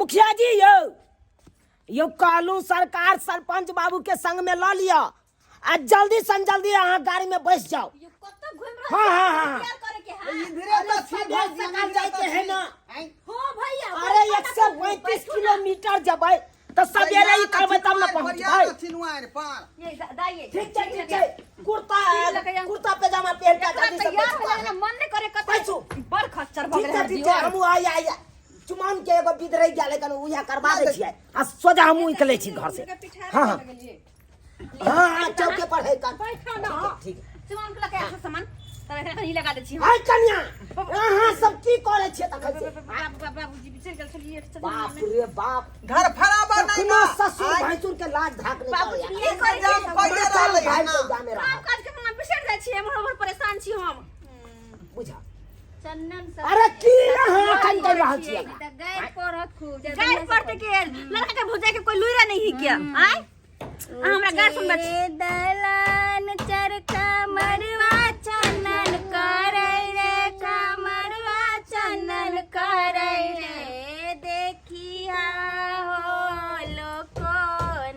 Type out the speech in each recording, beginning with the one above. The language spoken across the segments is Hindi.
मुखिया जी यो कालू सरकार सरपंच बाबू के संग में ला लिया आ जल्दी से जल्दी यहाँ गाड़ी में बैठ जाओ। हाँ हाँ हाँ अरे 135 किलोमीटर जबै तो सवेरे ही करबै तब न पहुँचबै। ठीक है कुर्ता पैजामा पहन के जल्दी से मन नहीं करे कतौ बड़ खच्चर भग रहे ठीक है हम आया चुमान के एगो विध रह गया लेकिन उहा करवा दे छियै आ सोजा हम निकले छी घर से। हाँ हाँ हाँ चौके पर है कर ठीक है चुमान के लगे ऐसा सामान तब एकरा कहीं लगा दे छी हाय कन्या हां सब की करे छियै तखन से बाबूजी बिछड़ गेल छलिए बाप रे बाप घर फराबर नहीं ना ससुर भैंसुर के लाज धाक नहीं बाबूजी ये कर जाम पहिले रहले है ना काम काज के हम बिछड़ जाय छी हम बहुत परेशान छी हम बुझा चंदन सब अरे की हां कन कर रहल छियै गाय पड़त खूब गाय पड़ते के लड़का के भुजा के कोई लुइरा नहीं किया आय हमरा गाय सुन बच्ची दलान चरका मरवा चंदन करे रे कमरवा चंदन करे रे देखिया हो लोको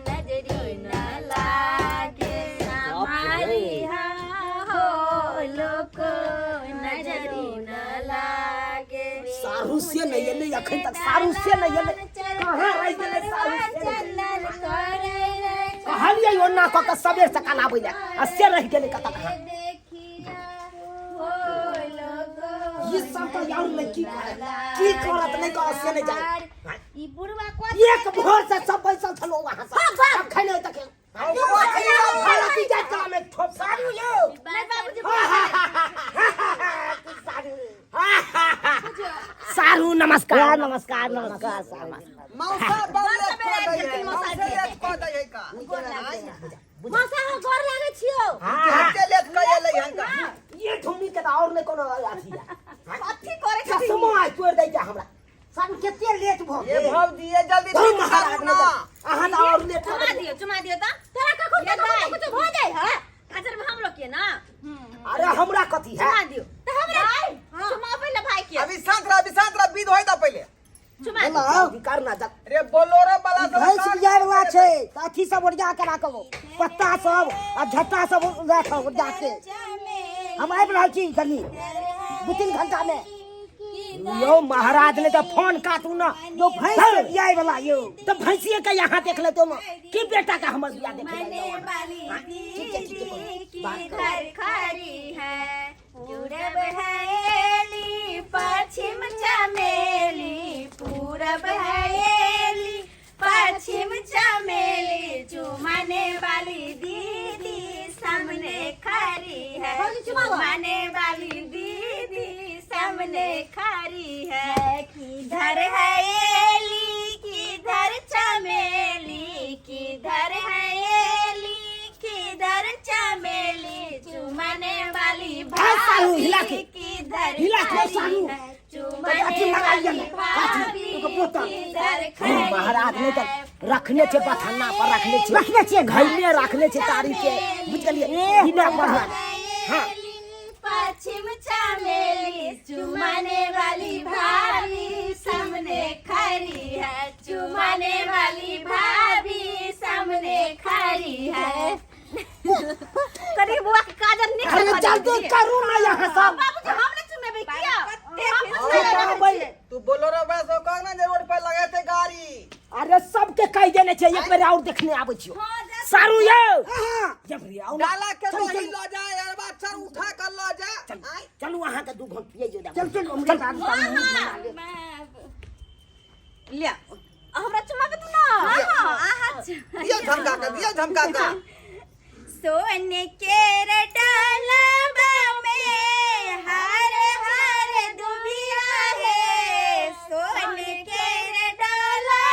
नजरी न लागे हमारी हो लोको नजरी न लागे। सारू से नहीं है नहीं अखन तक सारू से नहीं है कहां रह गेले सारू से चंदन करे रे कहलिए ओना क के सबेर से काल आबै ले आ से रह गेले कत कहां देखिया हो लोको ये सब तो यार में की करत नहीं करत से नहीं जाए ई बुढ़वा को एक भोर से सब बैसल थलो वहां से अखन नहीं तक भारती जात का में ठोप सारू यो नहीं बाबूजी सारू नमस्कार नमस्कार नमस्कार सारू मौसा बाबू को दे है का मौसा हो गोर लागे छियो हटे लेत कय ले हंका ये ठुमी के तो और नहीं कोनो अथी अथी करे का समय तोड़ दे जा हमरा सन केते लेट भ ये भाव दिए जल्दी तुम महाराज ना आहा तो और लेट चुमा दियो त तोरा का कुछ हो जाए ह खातिर में हम लोग के ना अरे हमरा कथी है चुमा दियो त हमरा चुमा पहले भाई के अभी सांतरा विध होय ता पहले चुमा अधिकार ना जा रे बोलोरे वाला भैंस बियार हुआ छै त अथी सब ओरिया के राखब पत्ता सब आ झट्टा सब राखब जाके हम आबि रहल छी कनी 2-3 घंटा में यो महाराज ने तो फोन काटू ना जो भैंस बियाय वाला यो तो भैंसिए का यहाँ देख ले तुम की बेटा का हमर बियाह देख ले खरी है पूरब है पश्चिम चमेली पूरब है पश्चिम चमेली चुमाने वाली दीदी सामने खड़ी है चुमाने वाली दीदी सामने खड़ी है किधर है एली किधर चमेली किधर है एली किधर चमेली चुमाने वाली भाभी किधर खड़ी है चुमाने वाली भाभी किधर खड़ी है महाराज ने तो रखने छे बथाना पर रखने छे घर में रखने छे तारी के बुझ गेलिए बिना बढ़ा हां पश्चिम चमेली चुमाने वाली भाभी सामने खड़ी है चुमाने वाली भाभी सामने खड़ी है करी बुआ के काजल नहीं अरे जल्दी करू ना यहाँ सब बाबूजी हमने चुमेबे किया तू बोलोरे बस का ना रोड पे लगे थे गाड़ी अरे सबके कह देने छे एक बार और देखने आबै छियो सारू यो जब रे आओ डाला के तो ही लो जा यार बात सर उठा कर लो जा चलू वहां के 2 घंटा पिए जो चल हमरे साथ लिया हमरा चुमाबे तू ना आहा दिया झमका का सोने के डाला में हर हर दुबिया है सोने के डाला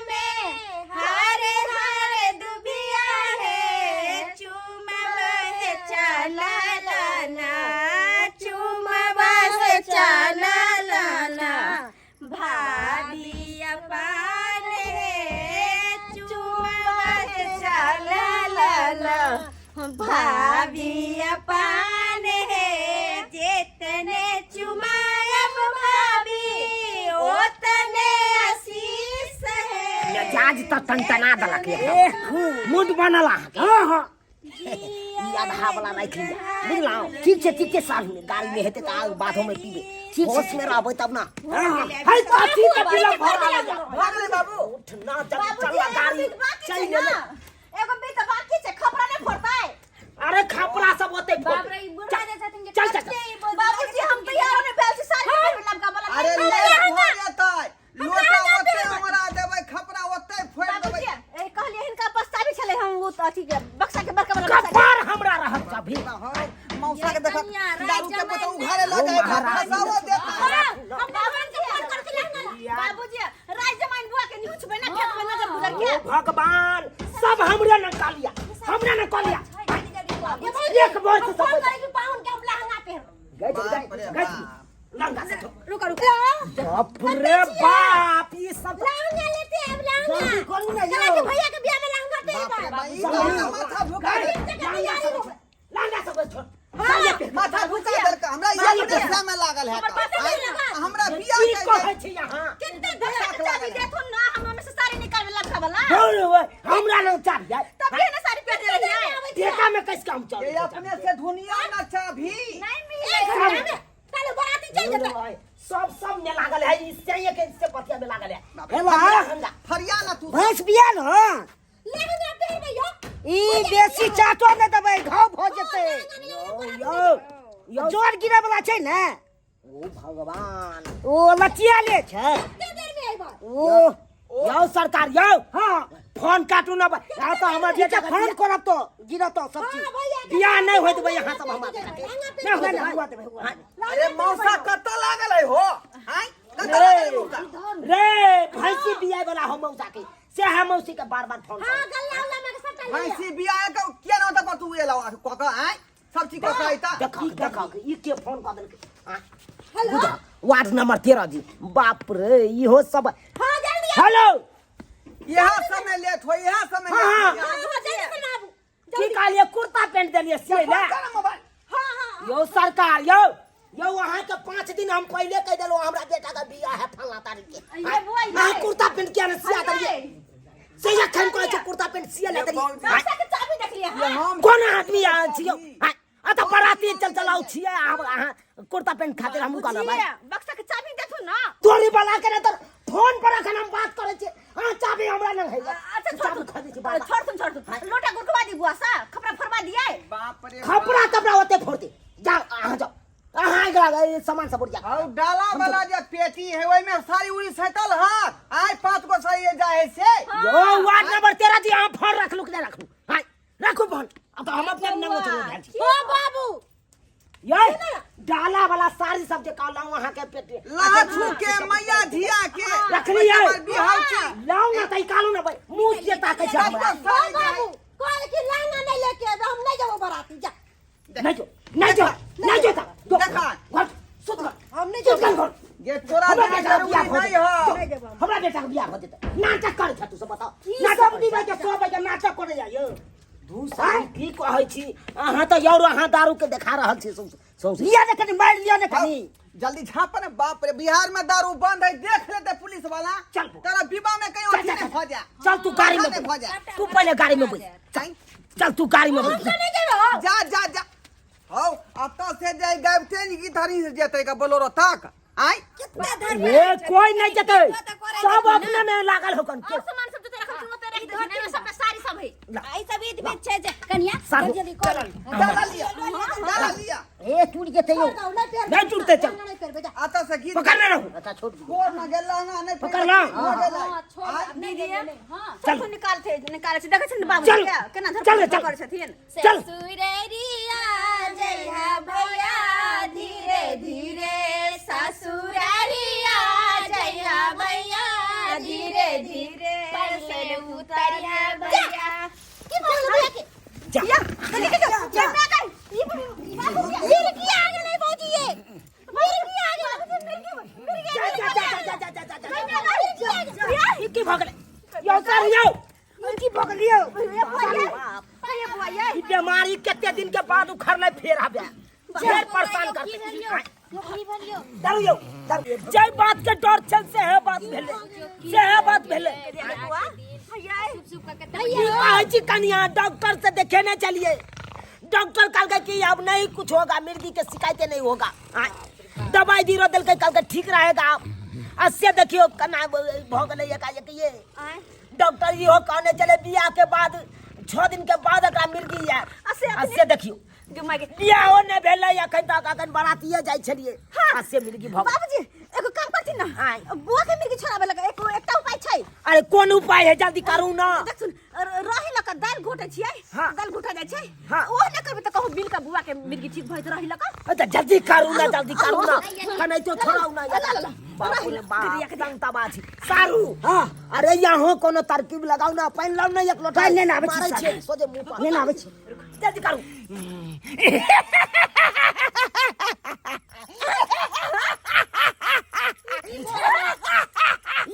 में हर हर दुबिया है चुमबे चला लाना चुमबे चला लाना भाभी अपान है चुमबे चला लाना भाभी अपान है जितने चुमायब भाभी उतने आज तक टनटना दला के मुंड बनला हां हां ई आधा वाला नहीं थी बुझला ठीक है साल में गाड़ी में हेते त बाधो में पीबे ठीक होश में रहबै तब ना हाय काठी के पिला भरा लगा भाग ले बाबू उठ ना चल गाड़ी चल ले एगो बी त बाकी छे खपरा नहीं फोड़ताय अरे खपरा सब होते बाप रे बुढ़ा दे छथिन चल बाबूजी हम तैयार होने बैल से सारी मतलब का बोला अरे ले हो जेतै लोटा ओते हमरा देबै खपरा ओते फोड़ देबै ए कहलिए हिनका पछतावी छले हम वो अथी के बक्सा के बड़का वाला कपार हमरा रहत अभी मौसा के देख दारू के बोतल उघारे ल जाए फसाओ देता हम भगवान के फोन करके लेना बाबूजी राज जमाइन बुआ के न्यूज में ना खेत में नजर गुजर के भगवान सब हमरे न कालिया हमरे न कालिया एक बार से सब करेगी पाउन के हम लहंगा पहन गए लंगा से रुको बाप रे बाप ये सब लहंगा लेते हैं लहंगा जल्दी करू ना चला यो के भैया के बियाह में लहंगा देगा माथा भुका लंगा सब छोड़ माथा भुका देल का हमरा ये देखला में लागल है हमरा बियाह की कहै छी यहां कितने धक्का चाबी देथुन ना हम में से सारी निकाल लखा वाला बोल हमरा न चाबी है तब ये ना सारी पेट रही है टेका में कैसे काम चल ये अपने से दुनिया ना चाभी नहीं मिले चलो बराती चल जाता सब में लागल है इससे इससे पतिया में लागल है हेला फरिया ना तू भैंस बिया न लहंगा पहन यो ई बेसी चाटो न दबै घाव भ जेते यो जोर गिरे वाला छै ने ओ भगवान ओ लचिया ले छै कितने देर में आइबा ओ यो सरकार यो हां फोन काटू न या तो हमर बेटा फोन करब तो गिरत सब चीज बिया नहीं होइत बे यहां सब हमरा नहीं हुआ देबै अरे मौसा कत लागल है हो हैं रे भैंसी बिया वाला हम मौसा के से हम मौसी के बार-बार फोन हां गल्ला उल्ला में सट्टा ले भैंसी बियाह के किया ना त तू एला क क हैं सब चीज क आइता देखा ई के फोन कर देलके हेलो वार्ड नंबर 13 जी बाप रे इहो सब हां जल्दी हेलो यहां समय लेट हो यहां समय हाँ, लेट जल्दी बनाबू की कहलिए कुर्ता पेंट देलिए से ले मोबाइल हां हां यो सरकार यो वहां के 5 दिन हम पहले कह देलो हमरा बेटा का बियाह है फला तारीख के ये बुआई हां कुर्ता पेंट किया न सिया दलिए से या खन को कुर्ता पेंट सिया ले दलिए बक्सा के चाबी देख लिया हां कौन आदमी आ छियो आ तो बराती चलाऊ छिए आ कुर्ता पेंट खातिर हम कहला भाई बक्सा के चाबी देथु ना तोरी बला के तो फोन पर अखन हम बात करे छी हां चाबी हमरा न है अच्छा चाबी खरीद छी बाबा छोड़ तुम लोटा गुरकवा दी बुआ सा खपरा फरवा दिए बाप रे खपरा कपड़ा होते फोड़ते जाओ आ जाओ हां गला सामान सब उड़ जा औ डाला वाला जे पेटी है ओइ में सारी उड़ी सटल हां आय 5 गो सही जाए से यो वार्ड नंबर 13 जी हम फोन रख लू के रखू हां रखू फोन अब तो हम अपने नंगो चले ध्यान छी ओ बाबू ये डाला वाला सारी सब जे कहला वहां के पेटी लाछू के मैया धिया के रखली है बिहार छी लाऊ ना तई कालू ना भाई मुंह से ताके छ हमरा ओ बाबू कॉल की लहंगा नहीं लेके हम नहीं जाओ बराती जा नहीं जो देखा सुत हम नहीं चुप जाओ कर ये तोरा हमरा बेटा बेटा नहीं बियाह हो हो हमरा बेटा के बियाह हो जेते नाटक करे छ तू सब बताओ नाटक दी के सो बजे नाटक करे जायो दूसरा की कहै छी अहाँ तो यार अहाँ दारू के देखा रहल छी सौस या देखनी मार लिया ने कनी जल्दी झाप ने बाप रे बिहार में दारू बंद है देख लेते पुलिस वाला चल तेरा विवाह में कहीं अथी नहीं हो जा चल तू गाड़ी में हो जा तू पहले गाड़ी में बैठ चल तू गाड़ी में बैठ नहीं जाओ जा जा जा हो अत से जाई गाबते की धरी से जेते का बोलोरो तक आई ए कोई नहीं जते सब अपने में लागल होकन और सामान सब जो रखल छो तेरे घर में सब सारी सब है आई सब ईद बीत छे जे कन्या जल्दी कर डाला लिया ए टूट जते यो नहीं टूटते चल अत से की पकड़ना रहो अच्छा छोड़ कोर न गेला ना नहीं पकड़ ला हां छोड़ नहीं दिए हां सब निकाल छे देखे छन बाबू चल, केना चल, धर चल। कर छथिन चल। ससुररिया जइहा भैया धीरे धीरे ससुररिया जइहा भैया धीरे धीरे परसे उतरिया भैया की बोल भैया के जा जा ये की आगे नहीं पहुंची ये मेरे की आगे की भगले यो कर यो की भगलियो ये बुआ ये ई बीमारी कितने दिन के बाद उखड़ले फेर आबे फेर परेशान कर दारू यो जय बात के डर चल से है बात भेले जी कन्या डॉक्टर से देखेने चलिए। डॉक्टर कल कि अब नहीं कुछ होगा, मिर्गी के शिकायतें नहीं होगा। दवाई दिरो दिल के कल ठीक रहेगा। अस्से देखियो कन्या भोग नहीं ये डॉक्टर जी हो कहने चले बियाह के बाद 6 दिन के बाद एकरा मिर्गी है। अस्से देखियो बियाह ने भेले अखन तक अखन बरातिए जाय छलिए। अस्से मिर्गी भोग बाबूजी एगो काम करती ना बुआ के मिर्गी छोड़ाबे लगा एकटा उपाय छै। अरे कोन उपाय है जल्दी करू ना। देख सुन रही लका दाल घोटे छियै। दाल घोटा जाय छै हाँ। ओ ने करबे त कहू बिल का बुआ के मिर्गी ठीक भइत रही लका। अच्छा जल्दी करू ना कनै तो छोड़ाऊ ना। बाप रे बाप तंगता बाजी सारू। हां अरे यहाँ कोनो तरकीब लगाऊ ना। पानी लाऊ ना एक लोटा। पानी लेना आवे छै सोजे मुंह पर लेना आवे छै। जल्दी करू।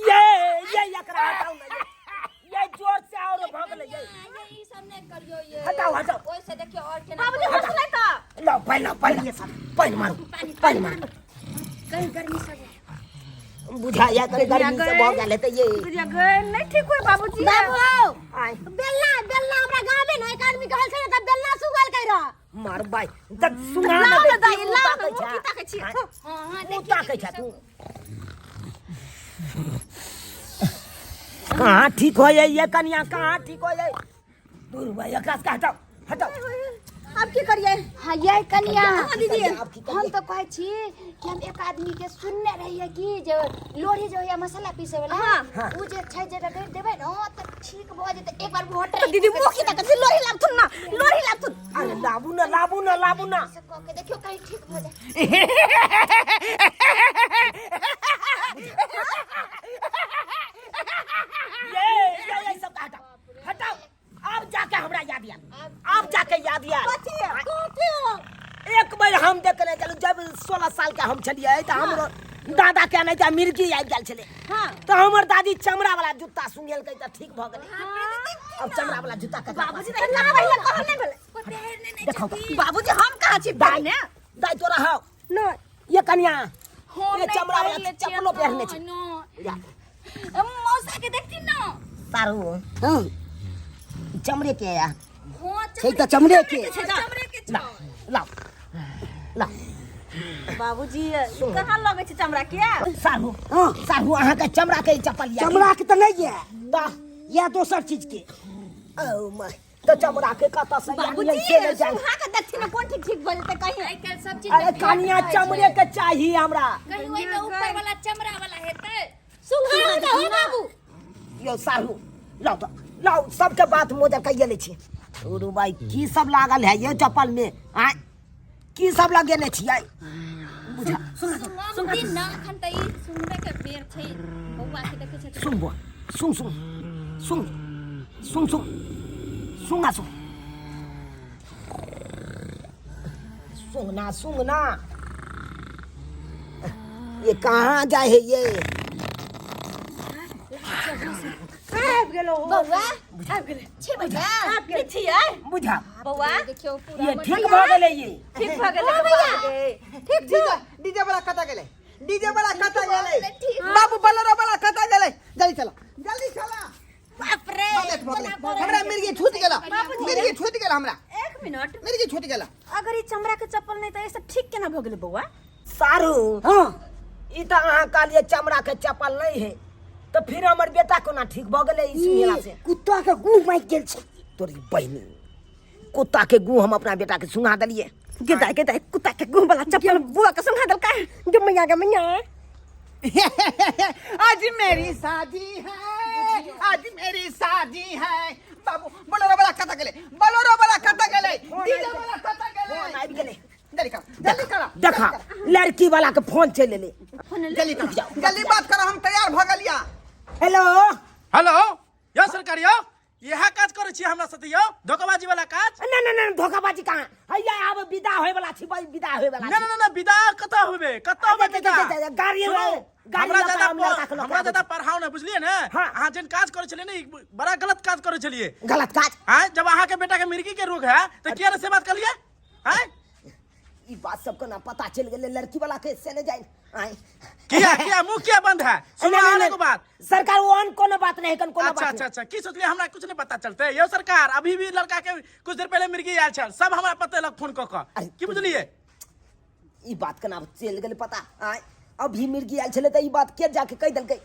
ये एकरा हटाऊ ना। ये जोर से और भाग ले ये सब ने करियो ये। हटाओ ओइ से देखियो और केना बाबूजी हट ले त लो पानी ये सब पानी मारो कहीं गर्मी से बुझाया करे गर्मी से बहुत जाले त ये नहीं ठीक होय बाबूजी। बाबू आय बेलना हमरा गांव में न एक आदमी कहल छै त बेलना सुगल कइ रहा मार बाई तक सुना ना दाई लाव मुकी ताके छी। हां देख ताके छ तू कहाँ ठीक हो ये कन्या कहाँ ठीक हो ये। दूर भाई आकाश का हटाओ। अब की करिए। हाँ ये कन्या दीदी हम तो कहे छी कि हम एक आदमी के सुनने रहिए कि जो लोरी जो है मसाला पीसे वाला हाँ। वो जे छै जे रगड़ देबे न त ठीक भ जेते। एक बार वोट रे दीदी मुकी ताके छी लोरी लागथुन ना लोरी लागथुन। अरे लाबू ना से कह के देखियो कहीं ठीक भ जाए। ये सब हटाओ। अब जाके हमरा याद अब जाके याद एक बार हम देखने चलो जब 16 साल के हम छलिए त हमरो दादा के नहीं मिर्गी आबि गेल छले। तो हमर दादी चमड़ा वाला जूता सुंघेल के त ठीक भ गेलै। अब चमड़ा वाला जूता के बाबूजी ना भइला कहल नहीं भेले। देखो बाबूजी हम कहां छी दाई ने दाई तोरा हो न ये कन्या ये चमड़ा वाला चप्पलो पहनने छी। मौसा के देखती न सारू हां चमड़े के या हां छै त चमड़े के ला बाबूजी कहां लगे छै चमड़ा के। सारू सारू अहाँ के चमड़ा के चप्पल या चमड़ा के तो नहीं है ता या दोसर चीज के। ओ माय तो चमड़ा के कता से बाबूजी से ले जाए। सुहा के देखती न कोन ठीक भ जते कहीं आई कल सब चीज अरे कन्या चमड़े के चाहिए हमरा। कहीं ओइ में ऊपर वाला चमड़ा वाला हेते सुहा ना हो बाबू। यो सारू लाओ सबके बात मोदर कइए ले छी। ओरू भाई की सब लागल है ये चप्पल में आ की सब लगेने छियै बुझा। सुन दिन ना खन तई सुनबे के बेर छै बौआ के देखे छै। सुन बो सुन सुंगना ये कहाँ जाए है ये। आब गेलो बौआ आब गेले छे बजा आब गेले छियै बुझा बौआ देखियो पूरा ये ठीक भ गेलै ये ठीक भ गेले भैया ठीक डीजे वाला कता गेले बाबू बोलेरो वाला कता गेले। जल्दी चला बाप रे हमरा मिर्गी छूट गेला हमरा एक मिनट मिर्गी छूट गेला। अगर ई चमड़ा के चप्पल नहीं त ऐसे ठीक केना भ गेले बौआ। सारू हाँ ई त अहाँ कहलिए चमड़ा के चप्पल नहीं है तो फिर हमर बेटा कोना ठीक भ गेलै ई सुनेला से। कुत्ता के गुह माइक गेल छै। तोरी बहनी कुत्ता के गू हम अपना बेटा के सुंघा दिलिए। गेदाय कुत्ता के गुह वाला चप्पल बुआ के संग दल का गमैया आज मेरी शादी है बाबू बोलेरो वाला कता गेले डीजे वाला कता फोन आबि गेलै। जल्दी कर देखा लड़की वाला के फोन चले ले। जल्दी बात करो हम तैयार भ गेलिया। हेलो यो सरकारियो यह काज करे छी हमरा साथे यो धोखाबाजी वाला काज। ना धोखाबाजी कहाँ हैया अब विदा होय वाला छी भाई विदा होय वाला ना विदा कता होबे गाड़ी हमरा ज्यादा पढ़ाओ ना बुझलिए ना। हाँ। अहाँ जन काज करे छलिए ना बड़ा गलत काज करे छलिए। गलत काज हां जब अहाँ के बेटा के मिर्गी के रोग है तो किया से बात कर लिए हां ई बात सबको ना पता चल गेले लड़की वाला के से ने जाए आए क्या मुंह क्या बंद है सुनो आने को बात सरकार वो अन कोनो बात नहीं कन कोनो अच्छा बात अच्छा अच्छा की सोचलिए हमरा कुछ नहीं पता चलते यो सरकार अभी भी लड़का के कुछ देर पहले मिर्गी आयल छल सब हमरा पता लग फोन क अरे, की बुझलिए ई बात का ना चल गेले पता आए अभी मिर्गी आयल छले त ई बात के जाके कह दलकै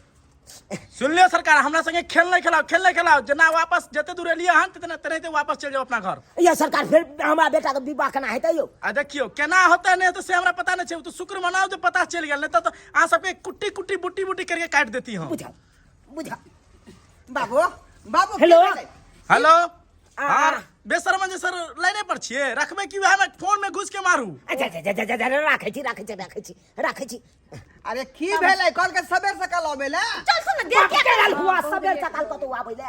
सुन लियो सरकार हमरा संगे खेल नहीं खिलाओ जना वापस जते दूर एलिए हन तने तरहते वापस चल जाओ अपना घर या सरकार फिर हमारा बेटा के विवाह केना हेतै यो आ देखियो केना होता नहीं तो से हमरा पता नहीं है तो शुक्र मनाओ तो पता चल गया नहीं तो आ सबके कुट्टी कुट्टी बुट्टी बुट्टी करके काट देती हूं बुझा बुझा बाबू बाबू हेलो। की भेलै? हेलो आ- हां बेशर्म जे सर लाइने पर छिए रखबे कि हम फोन में घुस के मारू अच्छा राखै छी अरे की भेलै कल के सबेर से कल आबेला चल सुन देख के केल हुआ सबेर सकाल को तो आबैले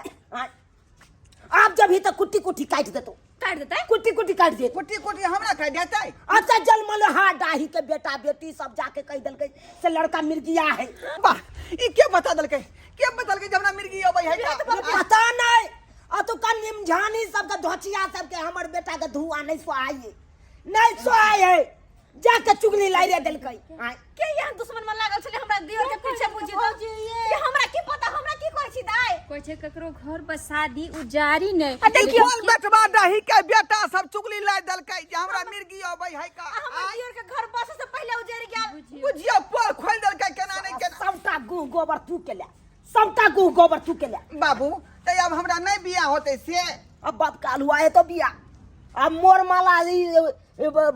आप जब ही तक कुट्टी कुट्टी काट देतो काट देता है कुट्टी काट दे कुटी कुटी हमरा कह देतै अच्छा जलमल हा डाही के बेटा बेटी सब जाके कह दलकै से लड़का मिर्गिया है वाह ई के बता दलकै जे हमरा मिर्गी अबै है का पता नहीं आ तो का निमझानी सब के धोचिया सब के हमर बेटा के धुआं नहीं सोआई है जाके चुगली लाई रे दलकै के यहाँ दुश्मन में लागल छले हमरा दियर के पीछे बुझी तो ये हमरा की पता हमरा की कहै छी दाई कोई छे ककरो घर पर शादी उजारी नहीं आ देखियो बोल बेटवा दही के बेटा सब चुगली लाई दलकै जे हमरा मिर्गी अबै है का हमर दियर के घर बस से पहले उजड़ गेल बुझियो पोल खोल दलकै केना नहीं केना सबटा गोबर तू के ले सबटा गोबर तू के ले बाबू तै अब हमरा नहीं बियाह होतै से अब बात काल हुआ है तो बिया अब मोर माला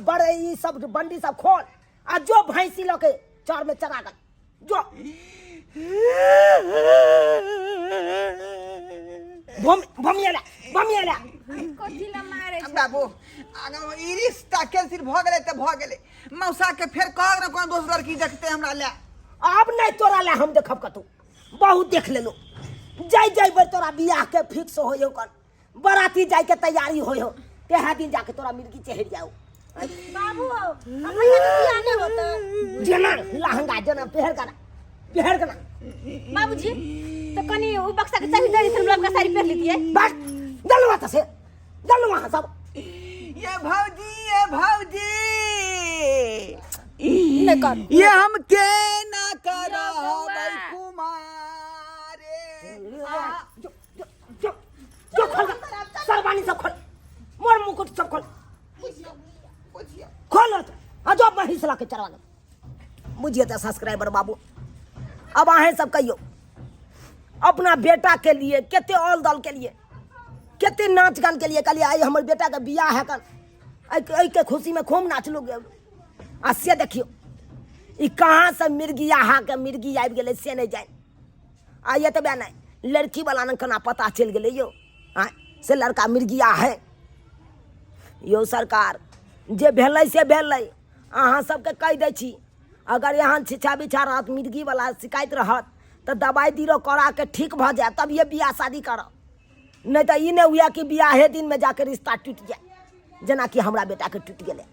बड़े ई सब बंडी सब खोल आ जो भैंसी लोके चार में चरा कर जो भमियाला कोथी ला मारे छै? बाबू अगर ई रिश्ता कैंसिल भ गेलै त भ गेलै मौसा के फेर कह न कोन दोसर लड़की देखते हमरा ले अब नहीं तोरा ले हम देखब कतौ बहुत देख लेलो जय बे तोरा बियाह के फिक्स होयो कन बराती जाय के तैयारी होयो तेहा दिन जाके तोरा मिर्गी चढ़ जाओ बाबू हमरा के बियाह नहीं होता जना लहंगा जना पहर करा बाबूजी तो कनी उ बक्सा के चाबी दे हम लोग का साड़ी पहन लीजिए बस दलवा त से दलवा सब ये भौजी नहीं कर ये हम के ना करबै कुमारे जो खोल सरबानी सब खोल मोर मुकुट सब खोल बुझियो खोल जो महिस ला के चरवा दो बुझिए तो सब्सक्राइबर बाबू अब आहे सब कहियो अपना बेटा के लिए केते ऑल दल के लिए केते नाच गान के लिए कहलिए आई हमर बेटा के बियाह है कन आई के खुशी में खूब नाच लोगे आ से देखियो ई कहां से मिर्गिया हा के मिर्गी आबि गेले से नहीं जाए आ ये तबे नहीं लड़की वाला न कना पता चल गेले यो आ से लड़का मिर्गिया है यो सरकार जे भेलै से भेलै अहाँ सबके कहि दै छी अगर यहाँ छिछा बिछा रहत मिर्गी वाला शिकायत रहत तो दवाई दिरो करा के ठीक भ जाए तब ये बियाह शादी करब नहीं तो ई नहीं हुआ कि बियाहे दिन में जाके रिश्ता टूट जाए जना कि हमरा बेटा के टूट गेले।